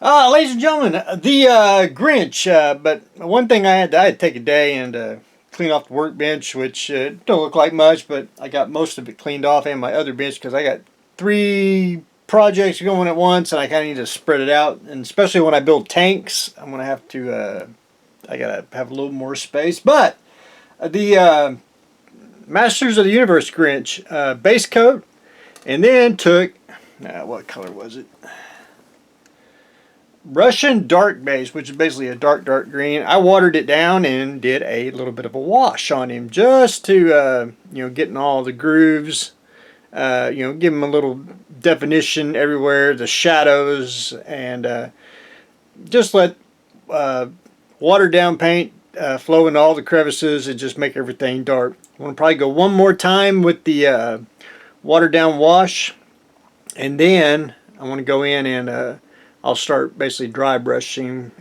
Ladies and gentlemen, the Grinch. But one thing I had to take a day and clean off the workbench, which don't look like much, but I got most of it cleaned off, and my other bench because I got 3 projects going at once, and I kind of need to spread it out. And especially when I build tanks, I'm gonna have to. I gotta have a little more space. But the Masters of the Universe Grinch base coat, and then took. What color was it? Russian dark base, which is basically a dark green. I watered it down and did a little bit of a wash on him just to getting all the grooves, give him a little definition everywhere, the shadows, and just let watered down paint flow into all the crevices and just make everything dark. I'm going to probably go one more time with the watered down wash, and then I want to go in and I'll start basically dry brushing,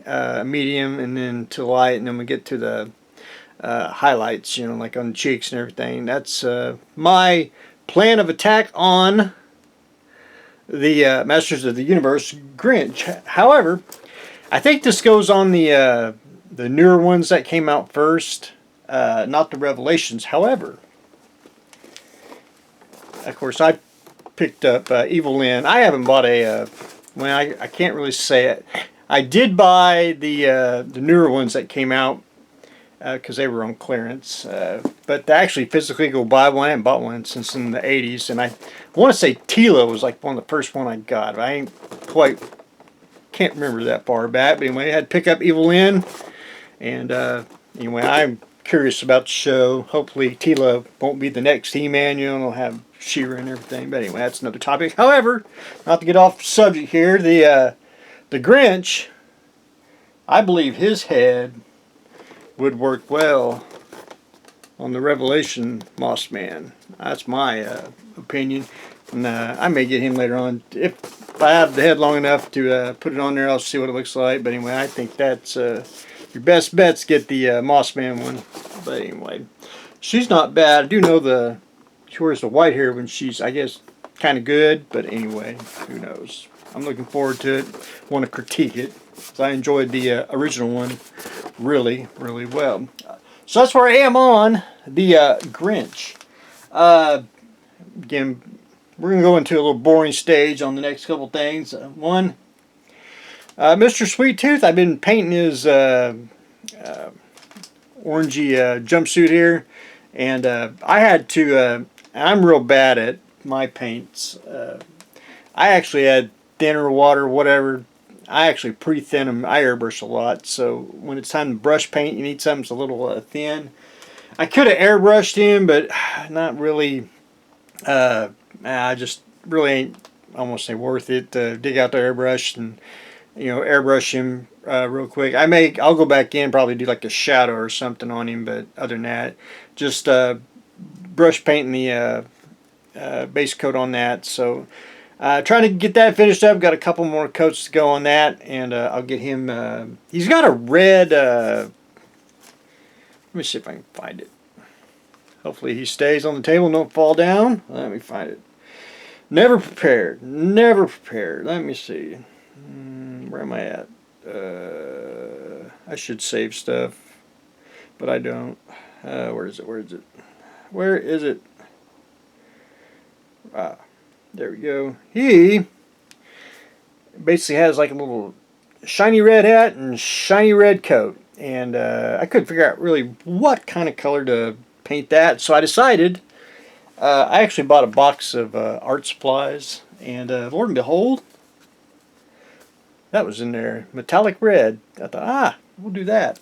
medium, and then to light, and then we get to the highlights, like on the cheeks and everything. That's my plan of attack on the Masters of the Universe Grinch. However, I think this goes on the newer ones that came out first, not the Revelations. However, of course, I picked up Evil Lyn. I haven't bought a... well, I can't really say it. I did buy the newer ones that came out because they were on clearance. But to actually physically go buy one, I haven't bought one since in the 80s. And I want to say Tila was like one of the first one I got. I ain't quite, can't remember that far back. But anyway, I had to pick up Evil Lyn. And anyway, I'm curious about the show. Hopefully Tila won't be the next He-Man. It'll have She-Ra and everything, but anyway, that's another topic. However, not to get off subject here, the Grinch, I believe his head would work well on the Revelation Moss Man. That's my opinion, and I may get him later on if I have the head long enough to put it on there. I'll see what it looks like. But anyway, I think that's your best bet's get the Moss Man one. But anyway, she's not bad. I do know she wears the white hair when she's, I guess, kind of good. But anyway, who knows? I'm looking forward to it. Want to critique it because I enjoyed the original one really, really well. So that's where I am on the Grinch. Again, we're going to go into a little boring stage on the next couple things. One, Mr. Sweet Tooth, I've been painting his orangey jumpsuit here. And I had to, I'm real bad at my paints. I actually had thinner water, whatever. I actually pre-thin them. I airbrush a lot. So when it's time to brush paint, you need something that's a little thin. I could have airbrushed him, but not really. I just really ain't, I won't say worth it to dig out the airbrush and, airbrush him real quick. I'll go back in, probably do like a shadow or something on him, but other than that, just brush painting the base coat on that. So trying to get that finished up. Got a couple more coats to go on that, and I'll get him. He's got a red. Let me see if I can find it. Hopefully he stays on the table and don't fall down. Let me find it. Never prepared. Never prepared. Let me see. Where am I at? I should save stuff, but I don't. Where is it? Where is it? Where is it? There we go. He basically has like a little shiny red hat and shiny red coat, and I couldn't figure out really what kind of color to paint that, so I decided I actually bought a box of art supplies, and Lord and behold, that was in there, metallic red. I thought, we'll do that.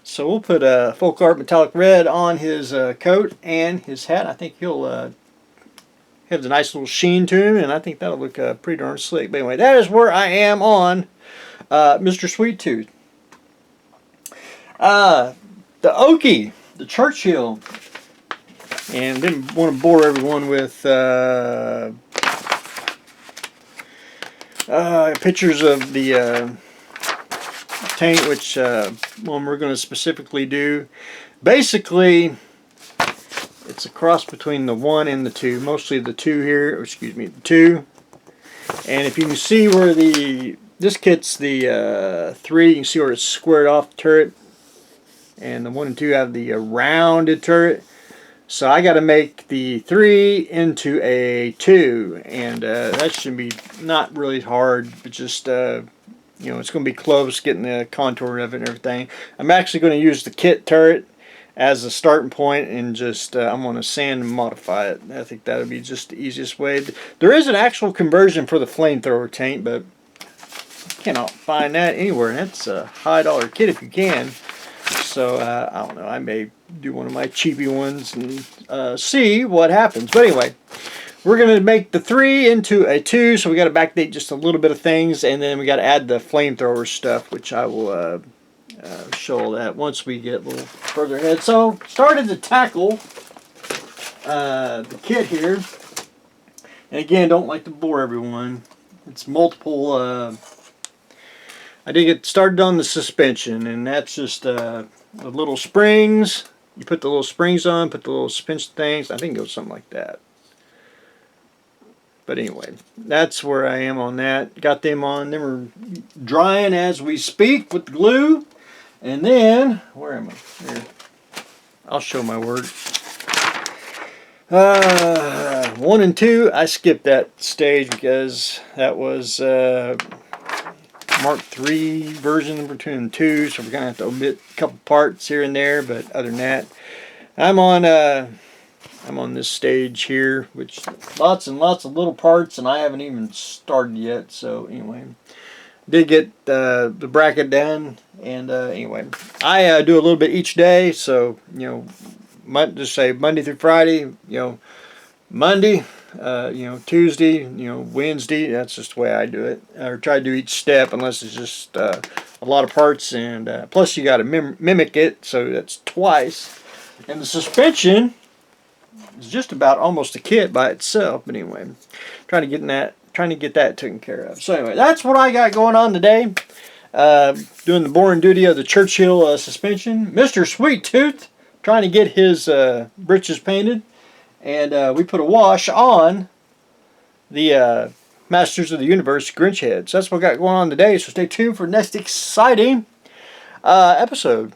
So we'll put folk art metallic red on his coat and his hat. I think he'll have a nice little sheen to him, and I think that'll look pretty darn slick. But anyway, that is where I am on Mr. Sweet Tooth. The Okie, the Churchill, and didn't want to bore everyone with pictures of the tank, which one we're going to specifically do. Basically, it's a cross between the 1 and the 2, mostly the 2 here, or excuse me, the 2. And if you can see where the this kit's the 3. You can see where it's squared off the turret. And the 1 and 2 have the rounded turret. So I got to make the 3 into a 2. And that should be not really hard. But just, you know, it's going to be close getting the contour of it and everything. I'm actually going to use the kit turret as a starting point, and just I'm going to sand and modify it. I think that would be just the easiest way. There is an actual conversion for the flamethrower tank, but I cannot find that anywhere, and that's a high-dollar kit if you can. So I don't know, I may do one of my cheapy ones and see what happens. But anyway, we're going to make the 3 into a 2, so we got to backdate just a little bit of things, and then we got to add the flamethrower stuff, which I will show that once we get a little further ahead. So, started to tackle the kit here. And again, don't like to bore everyone. It's multiple. I did get started on the suspension, and that's just the little springs. You put the little springs on, put the little suspension things. I think it goes something like that. But anyway, that's where I am on that. Got them on. They were drying as we speak with the glue. And then, where am I? Here. I'll show my work. 1 and 2, I skipped that stage because that was Mark III version number 2 and 2, so we're gonna have to omit a couple parts here and there. But other than that, I'm on this stage here, which lots and lots of little parts, and I haven't even started yet. So anyway, did get the bracket done, and anyway, I do a little bit each day. So you know, just say Monday through Friday. You know, Monday, you know, Tuesday, you know, Wednesday. That's just the way I do it. Or try to do each step, unless it's just a lot of parts, and plus you got to mimic it, so that's twice. And the suspension is just about almost a kit by itself. But anyway, trying to get that taken care of. So anyway, that's what I got going on today. Doing the boring duty of the Churchill suspension. Mr. Sweet Tooth trying to get his britches painted, and we put a wash on the Masters of the Universe Grinch heads. That's what I got going on today. So stay tuned for next exciting episode.